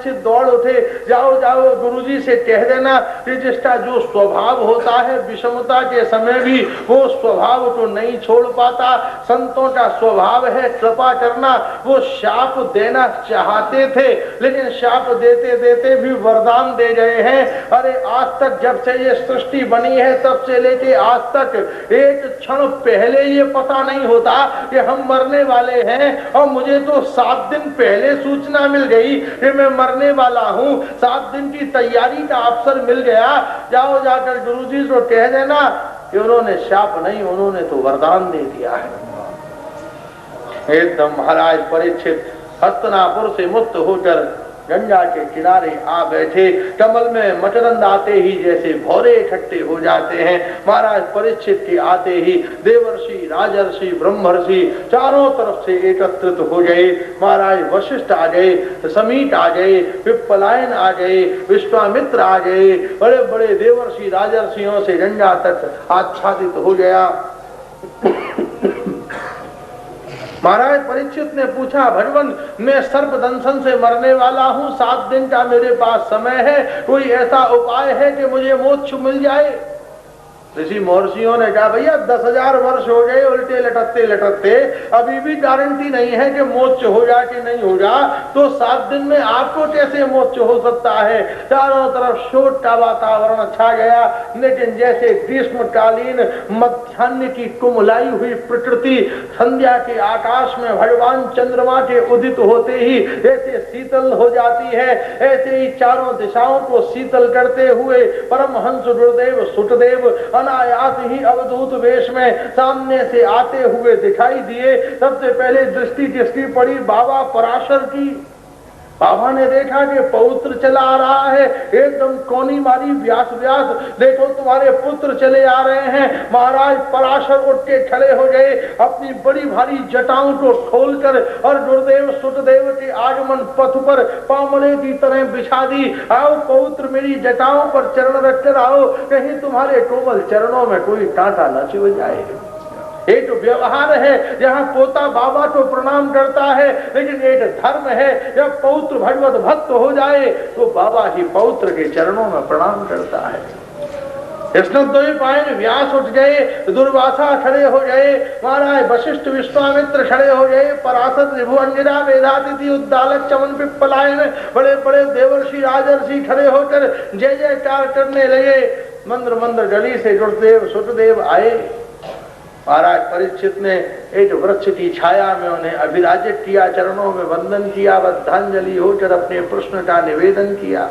परीक्षित दौड़ उठे, जाओ जाओ गुरुजी से कह देना कि जिसका जो स्वभाव होता है विषमता के समय भी वो स्वभाव को नहीं छोड़ पाता। संतों का स्वभाव है कृपा करना। वो शाप देना चाहते थे लेकिन शाप देते देते भी वरदान दे गए हैं। अरे आज तक जब से ये सृष्टि बनी है तब से लेके आज तक एक क्षण पहले ये पता नहीं होता कि हम मरने वाले हैं, और मुझे तो 7 दिन पहले सूचना मिल गई कि मैं मरने वाला हूँ। 7 दिन की तैयारी का अवसर मिल गया। जाओ जाकर गुरुजी को कह देना कि उन्होंने शाप नहीं, उन्होंने तो वरदान दे दिया है। एकदम महाराज परीक्षित हस्तिनापुर से मुक्त होकर गंगा के किनारे आ बैठे। कमल में मकरंद आते ही जैसे भौरे इकट्ठे हो जाते हैं, महाराज परीक्षित के आते ही देवर्षि, राजर्षि, ब्रह्मर्षि चारों तरफ से एकत्रित हो गए। महाराज वशिष्ठ आ गए, समीट आ गए, पिप्पलायन आ गए, विश्वामित्र आ गए। बड़े बड़े देवर्षि राजर्षियों से गंगा तट आच्छादित हो गया। महाराज परीक्षित ने पूछा, भगवान मैं सर्पदंशन से मरने वाला हूँ, 7 दिन का मेरे पास समय है, कोई ऐसा उपाय है कि मुझे मोक्ष मिल जाए? ऋषि महर्षियों ने कहा, भैया 10,000 वर्ष हो गए उल्टे लटकते लटकते, अभी भी गारंटी नहीं है कि मोक्ष हो जा कि नहीं हो जा, तो 7 दिन में आपको कैसे मोक्ष हो सकता है? चारों तरफ शोक का वातावरण छा गया। लेकिन जैसे ग्रीष्मकालीन मध्याह्न की कुमलाई हुई प्रकृति संध्या के आकाश में भगवान चंद्रमा के उदित होते ही ऐसे शीतल हो जाती है, ऐसे ही चारों दिशाओं को शीतल करते हुए परमहंस गुरुदेव सुतदेव अनायास ही अवधूत वेश में सामने से आते हुए दिखाई दिए। सबसे पहले दृष्टि जिसकी पड़ी बाबा पराशर की। बाबा ने देखा कि पौत्र चला आ रहा है, एकदम कोनी मारी, व्यास व्यास देखो तुम्हारे पुत्र चले आ रहे हैं। महाराज पराशर उठ के खड़े हो गए, अपनी बड़ी भारी जटाओं को खोलकर और गुरुदेव सुतदेव के आगमन पथ पर पामले की तरह बिछा दी। आओ पौत्र मेरी जटाओं पर चरण रखकर आओ, कहीं तुम्हारे कोमल चरणों में कोई कांटा न चुभ जाए। एक व्यवहार है जहाँ पोता बाबा को प्रणाम करता है, लेकिन एक धर्म है जब पौत्र भगवत भक्त हो जाए तो बाबा ही पौत्र के चरणों में प्रणाम करता है। कृष्ण व्यास उठ गए, दुर्वासा खड़े हो गए, महाराज वशिष्ठ विश्वामित्र खड़े हो गए, पराशर ऋभु अंगिरा वेदातिथि उद्दालक चमन पिप्पलायन बड़े बड़े देवर्षि राजर्षि खड़े होकर जय जयकार करने लगे। मंद्र मंद्र गली से गुरुदेव सुतदेव आए। महाराज परीक्षित ने एक वृक्ष की छाया में उन्हें अभिराजित किया, चरणों में वंदन किया, बद्धांजलि होकर अपने प्रश्न का निवेदन किया।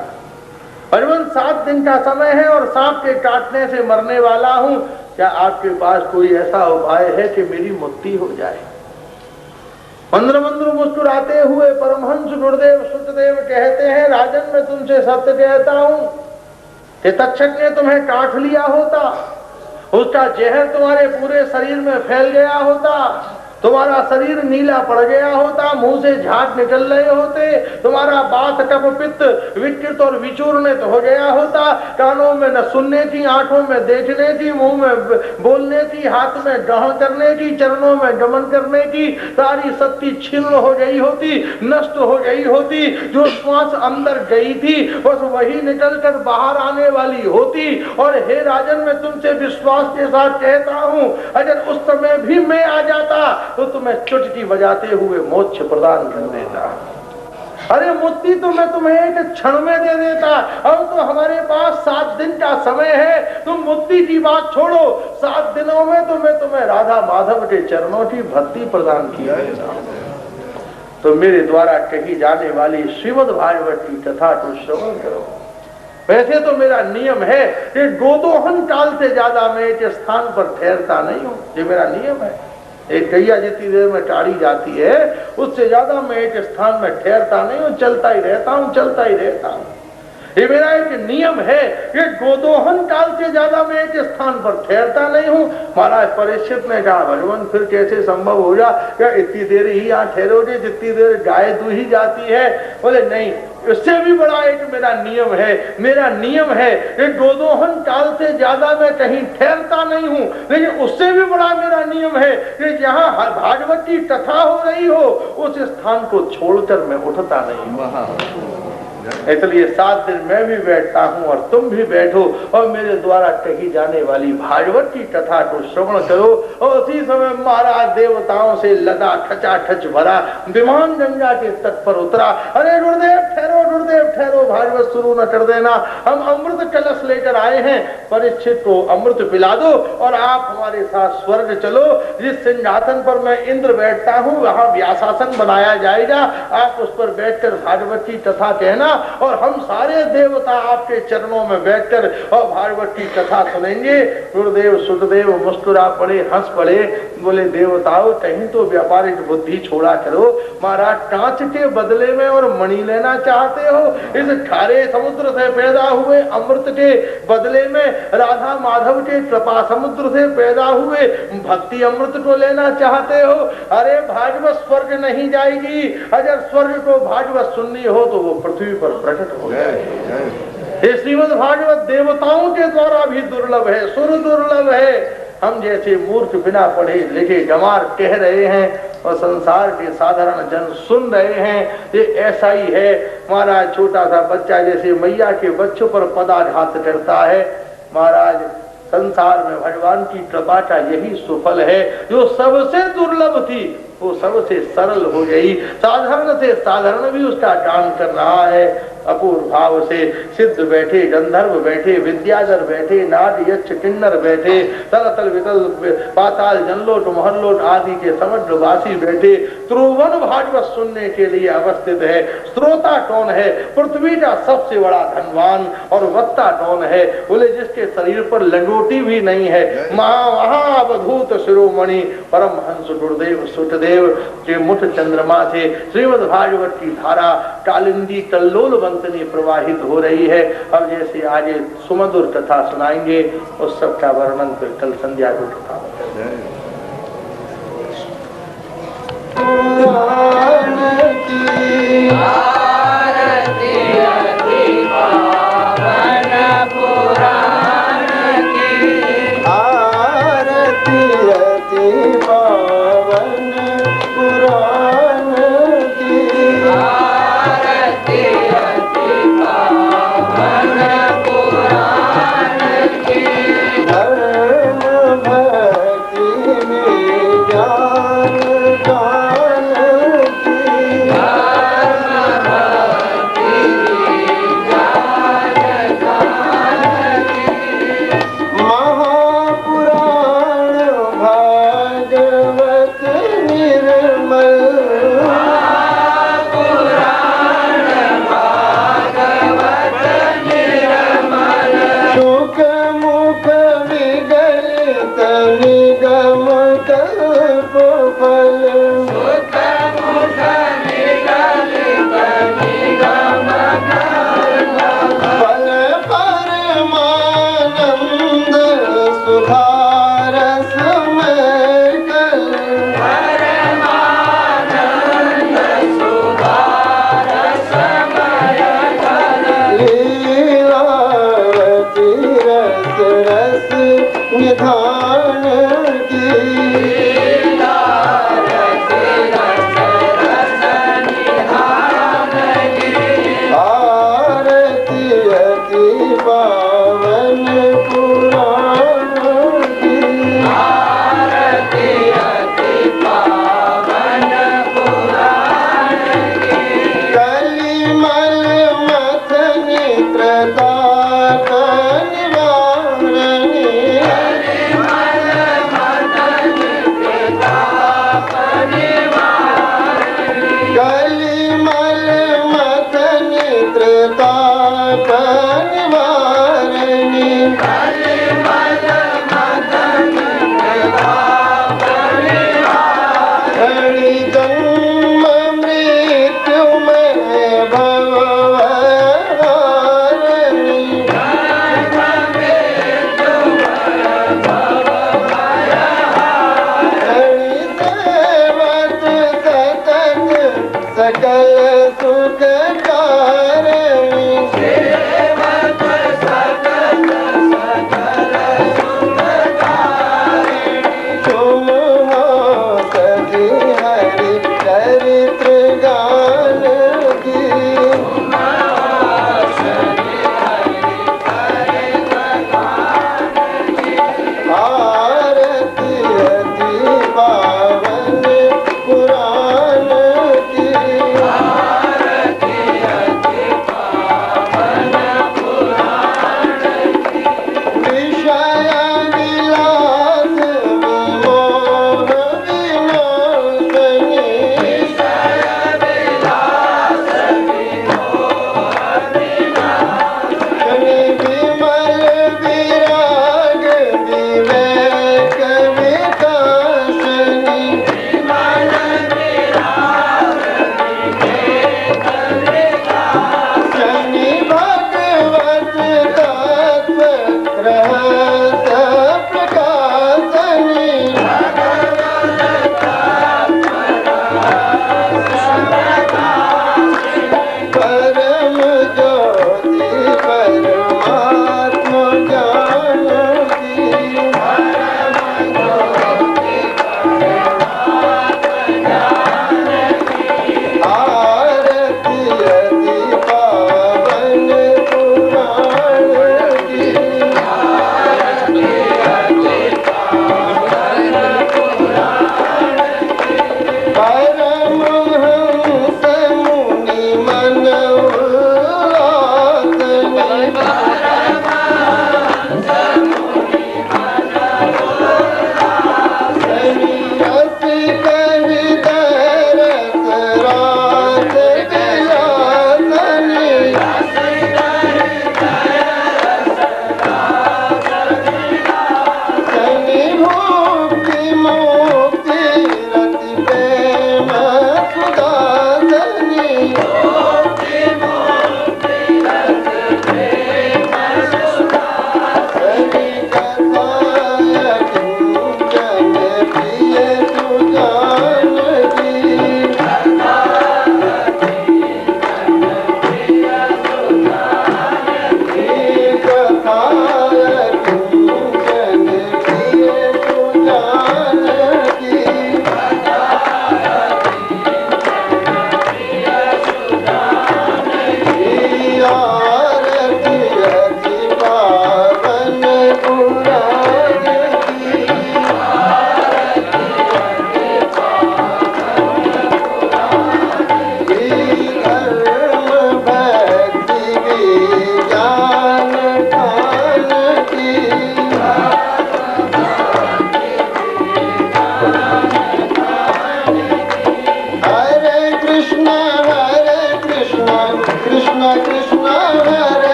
भगवान 7 दिन का समय है और सांप के काटने से मरने वाला हूँ, क्या आपके पास कोई ऐसा उपाय है कि मेरी मुक्ति हो जाए? मंद्र मंद्र मुस्कुराते हुए परमहंस गुरुदेव सुतदेव कहते हैं, राजन मैं तुमसे सत्य कहता हूँ कि तक्षक ने तुम्हें काट लिया होता, उसका जहर तुम्हारे पूरे शरीर में फैल गया होता, तुम्हारा शरीर नीला पड़ गया होता, मुंह से झाग निकल रहे होते, तुम्हारा बात कफ पित्त विकृत और विचूर्णित हो गया होता, कानों में न सुनने की, आंखों में देखने की, मुंह में बोलने की, हाथ में ग्रहण करने की, चरणों में गमन करने की सारी शक्ति छिन्न हो गई होती, नष्ट हो गई होती। जो श्वास अंदर गई थी बस वही निकल कर बाहर आने वाली होती। और हे राजन मैं तुमसे विश्वास के साथ कहता हूँ, अगर उस समय भी मैं आ जाता तो तुम्हें चुटकी बजाते हुए मोक्ष प्रदान कर देता। अरे मुक्ति तो मैं तुम्हें एक क्षण में दे देता। अब तो हमारे पास 7 दिन का समय है, तुम मुक्ति की बात छोड़ो, 7 दिनों में तो मैं तुम्हें राधा माधव के चरणों की भक्ति प्रदान किया देता। तो मेरे द्वारा कही जाने वाली श्रीमद् भागवत की कथा को श्रवण करो। वैसे तो मेरा नियम है कि गोदोहन काल से ज्यादा मैं एक स्थान पर ठहरता नहीं हूँ, ये मेरा नियम है। एक गैया जितनी देर में टाड़ी जाती है उससे ज्यादा मैं एक स्थान में ठहरता नहीं हूँ, चलता ही रहता हूँ, चलता ही रहता हूँ। ये मेरा एक नियम है कि गोदोहन काल से ज्यादा मैं एक स्थान पर ठहरता नहीं हूँ। महाराज परीक्षित ने कहा, भगवान फिर कैसे संभव हो जा, क्या इतनी देर ही यहाँ ठहरोगे जितनी देर गाय दूही जाती है? बोले नहीं, इससे भी बड़ा एक मेरा नियम है। मेरा नियम है कि गोदोहन काल से ज्यादा मैं कहीं ठहरता नहीं हूँ, लेकिन उससे भी बड़ा मेरा नियम है कि जहाँ भागवत की कथा हो रही हो उस स्थान को छोड़कर मैं उठता नहीं हूँ। इसलिए 7 दिन मैं भी बैठता हूँ और तुम भी बैठो और मेरे द्वारा कही जाने वाली भागवत की कथा को श्रवण करो। और उसी समय महाराज देवताओं से लदा ठचाठच भरा विमान गंगा के तट पर उतरा। अरे गुरुदेव ठहरो, भागवत शुरू न कर देना, हम अमृत कलश लेकर आए हैं, परीक्षित को अमृत पिला दो और आप हमारे साथ स्वर्ग चलो। जिस सिंहासन पर मैं इंद्र बैठता हूँ वहां व्यासासन बनाया जाएगा, आप उस पर बैठकर भागवत की कथा कहना और हम सारे देवता आपके चरणों में बैठकर और भागवत की कथा सुनेंगे। गुरुदेव सुखदेव मुस्कुरा पड़े, हंस पड़े, बोले देवताओं कहीं तो व्यापारिक बुद्धि छोड़ा करो। महाराज कांच के बदले में और मणि लेना चाहते हो? इस खारे समुद्र से पैदा हुए अमृत के बदले में राधा माधव के कृपा समुद्र से पैदा हुए भक्ति अमृत को लेना चाहते हो? अरे भागवत स्वर्ग नहीं जाएगी, अगर स्वर्ग को भागवत सुननी हो तो वो पृथ्वी पर प्रकट हो जाए। श्रीमद् भागवत देवताओं के द्वारा भी दुर्लभ है, सुर दुर्लभ है। हम जैसे मूर्ख बिना पढ़े लिखे गंवार कह रहे हैं और संसार के साधारण जन सुन रहे हैं, ये ऐसा ही है। महाराज छोटा सा बच्चा जैसे मैया के बच्चों पर पदाघात करता है, महाराज संसार में भगवान की कृपा का यही सुफल है। जो सबसे दुर्लभ थी वो सबसे सरल हो गई, साधारण से साधारण भी उसका काम कर रहा है। अपूर्व भाव से सिद्ध बैठे, गंधर्व बैठे, विद्याधर बैठे, नाद यक्ष किन्नर बैठे, तलतल वितल पाताल जनलोट महल्लोट आदि के समुद्रवासी बैठे, त्रिभुवन भागवत सुनने के लिए अवस्थित है। श्रोता कौन है? पृथ्वी का सबसे बड़ा धनवान। और वक्ता कौन है? बोले जिसके शरीर पर लंगोटी भी नहीं है, महाअवधूत शिरोमणि परमहंस गुरुदेव सुखदेव के मुठ चंद्रमा से श्रीमद् भागवत की धारा कालिंदी कल्लोल बंतनी प्रवाहित हो रही है। अब जैसे आगे सुमधुर कथा सुनाएंगे उस सब का वर्णन फिर कल संध्या को कथा निधान की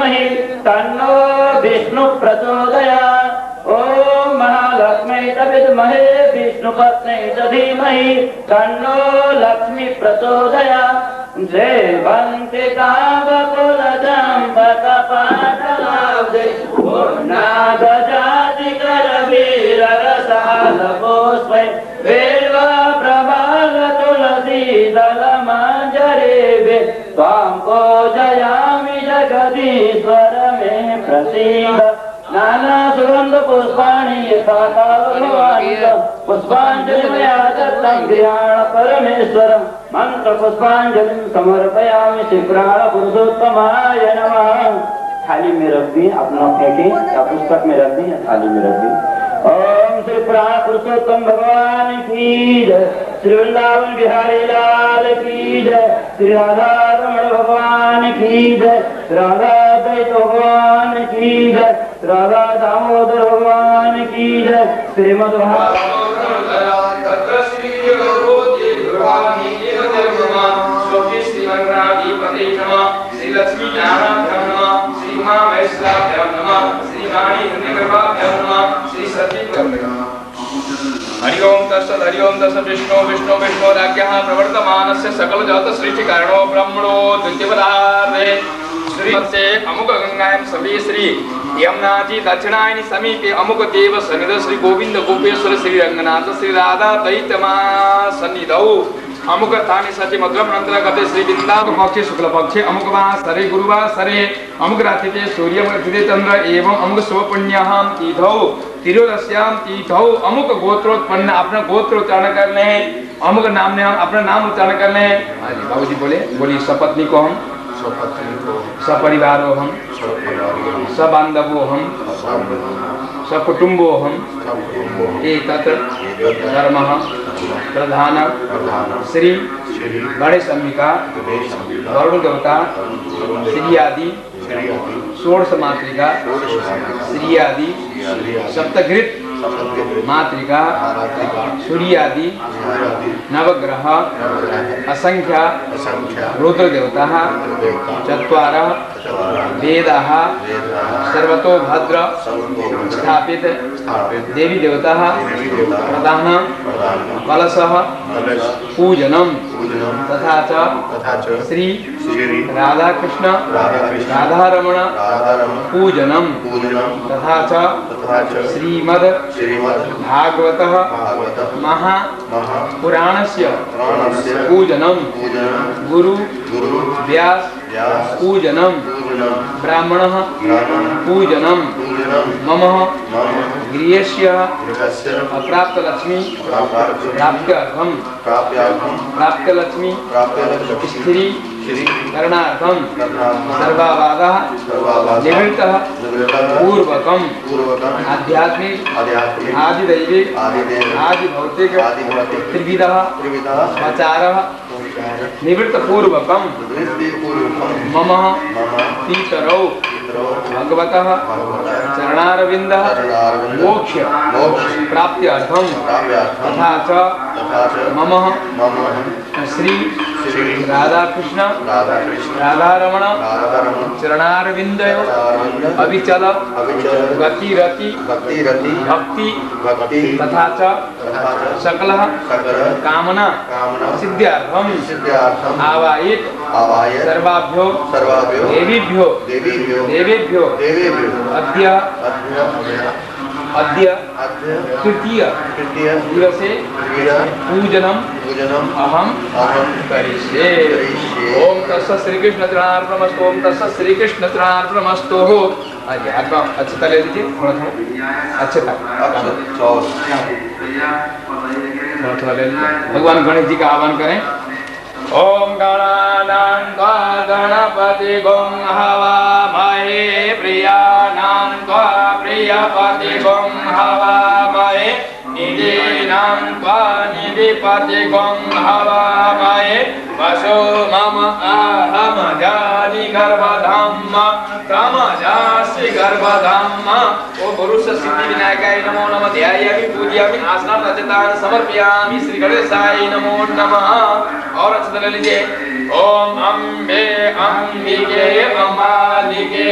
धीमहि तन्नो विष्णु प्रचोदयात्। ओम महालक्ष्मी च विद्महे विष्णुपत्नी च धीमहि तन्नो लक्ष्मी प्रचोदयात्। सेवन्ति तावकुलचम्पकपाटलाब्धे पूर्णागजातिकरवीररसालपुष्पै बिल्वप्रभालतुलसीदलमञ्जरीभिः त्वां पूजयामि जगदीश्वर मे प्रसीद। नाना सुगंध पुष्पाणि यथा पुष्पांजलिमया दत्तं गृहाण परमेश्वरं मंत्र पुष्पांजलिं समर्पयामि श्रीप्राण पुरुषोत्तमाय नमः। थाली में रख दी, अपना फेंके या पुस्तक में रख दी या थाली में रख दी। ओम श्री प्राण पुरुषोत्तम भगवान की जय, श्री वृंदावन बिहारी लाल की जय, श्री राधा रमण भगवान की जय, राधा द्वैत भगवान की जय, राधा दामोदर भगवान की जय। श्रीमद् श्री लक्ष्मी नारायण नमः, श्री मां वैष्णवाभ्यां नमः, श्री वाणी हृदयगर्भाभ्यां नमः, श्री सती हरि ओम तत्सत् हरि ओम तत्सत् विष्णु विष्णु विष्णोराज्ञः प्रवर्तमानस्य सकल जात सृष्टि कारणो ब्रह्मणो द्वितीय पदार्थे श्री से अमुक गंगायां सभी श्री यमुना जी दक्षिणायनी समीपे अमुक देव सन्निध श्री गोविंद गोपेश्वर श्री रंगनाथ श्री राधा दैत्यमा सन्निधौ अमुक स्थाने सचि मधुरम नंतर गते श्री बिंदाव पक्षे शुक्ल पक्षे अमुक वासरे गुरुवासरे अमुक रात्रिते सूर्य तिथे चंद्र एवं अमुक शुभ पुण्यहाम तीर्थौ तिरोदस्याम तीर्थौ अमुक गोत्रोत्पन्न अपना गोत्र उच्चारण करने हैं, अमुक नाम ने हम अपना नाम उच्चारण करने हैं। बाबूजी बोली सपत्नी को हम सपरिवारो हम सबांधवो हम सकुटुंबो हम एतत् धर्मः प्रधान श्री गणेश अंबिका वरुण देवता श्री आदि षोडश मातृका श्री आदि सप्तघृत मातृका सूर्यादि नवग्रह असंख्य रुद्र देवता चत्वारः वेदाः सर्वतो भद्र स्थापित देवी देवता प्रधान कलशः पूजनम तथा च श्री राधा कृष्ण राधारमण पूजनम तथा च श्रीमद् भागवतः महापुराणस्य पूजनम गुरु व्यास पूजनम ब्राह्मणः पूजनम मम गृहस्य अप्राप्त लक्ष्मी प्राप्त्यर्थम प्राप्त लक्ष्मी स्त्री करणार्थम सर्वाबाधः निवृत्तः पूर्वकम आध्यात्मिक आदिदैविक आदिभौतिक त्रिविधः आचारः निवृत्त पूर्वकम मम पितरौ भगवतः चरणारविन्दः मोक्ष प्राप्त्यर्थम तथा च मम श्री राधा कृष्ण राधारमण चरणारविन्दयो अविचल गतिरति भक्ति तथा च सकलः कामना सिद्ध्यर्थम आवाहित सर्वाभ्यो देवेभ्यो अद्य तृतीय दिवसे पूजनम अहम करिष्ये। ओम तत्सत् श्री कृष्ण चरणार्पणमस्तु। ओम तत्सत् श्री कृष्ण चरणार्पणमस्तु। अरे हाथ में अच्छे ले लीजिए, थोड़ा अच्छे थोड़ा ले लीजिए। भगवान गणेश जी का आह्वान करें। ओम गणानां त्वा गणपति गं हवामहे प्रियाणां त्वा प्रियपति गं हवामहे निधीनां त्वा निधिपति गं हवामहे वसो मम अहम जानि गर्भधाम तम जासि गर्भधाम। ओ पुरुष सिद्धि विनायकाय नमो नमः। ध्यायामि पूजयामि आसनं रचितानि समर्पयामि श्री गणेशाय नमो नमः। और अच्छे ले लीजिए। ओम अम्बे अम्बिके अम्बालिके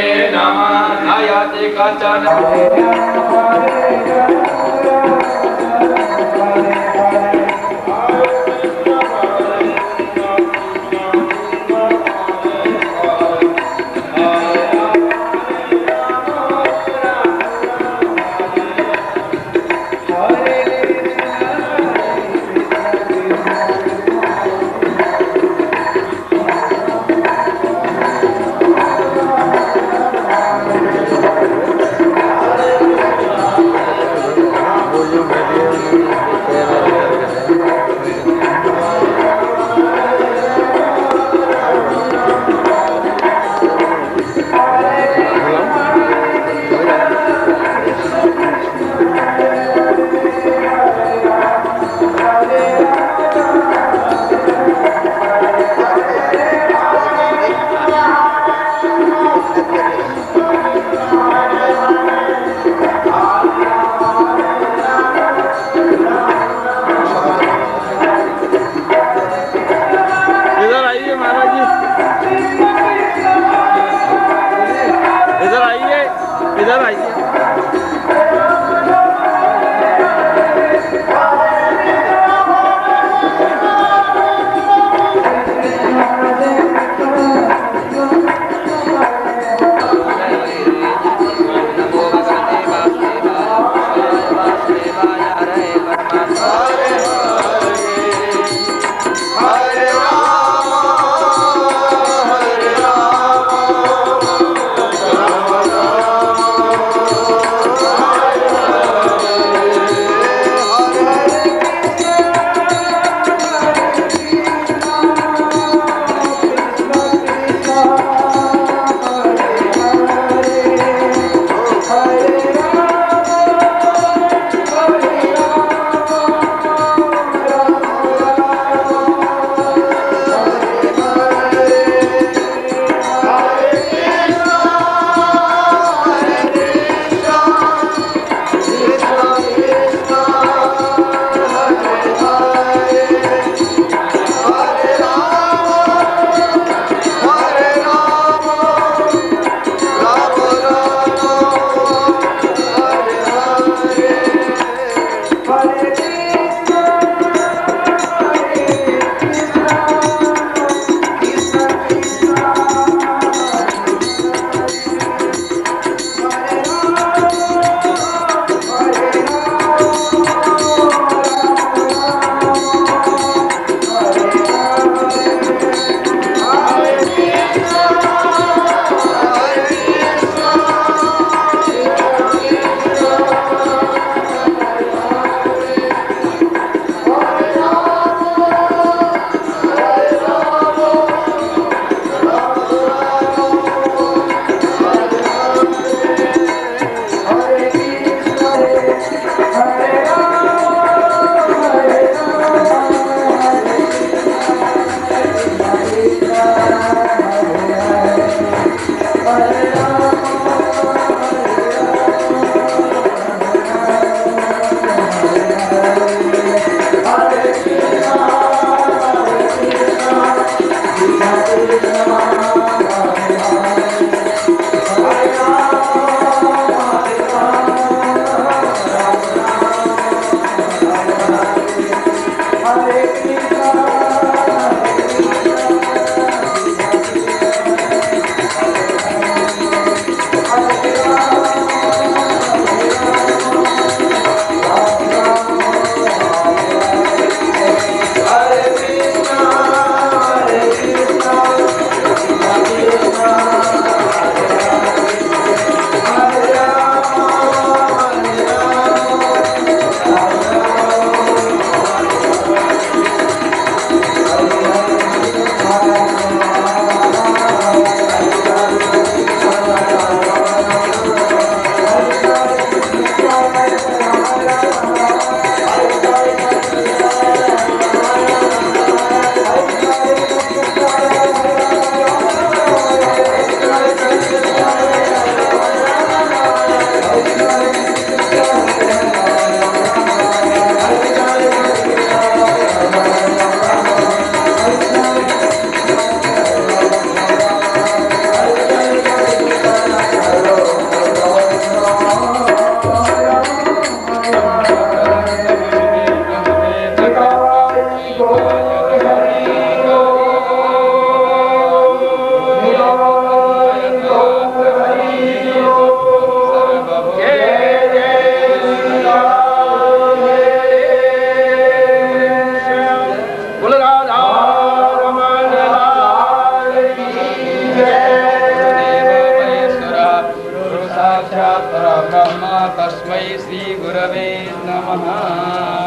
गुरवे नमः।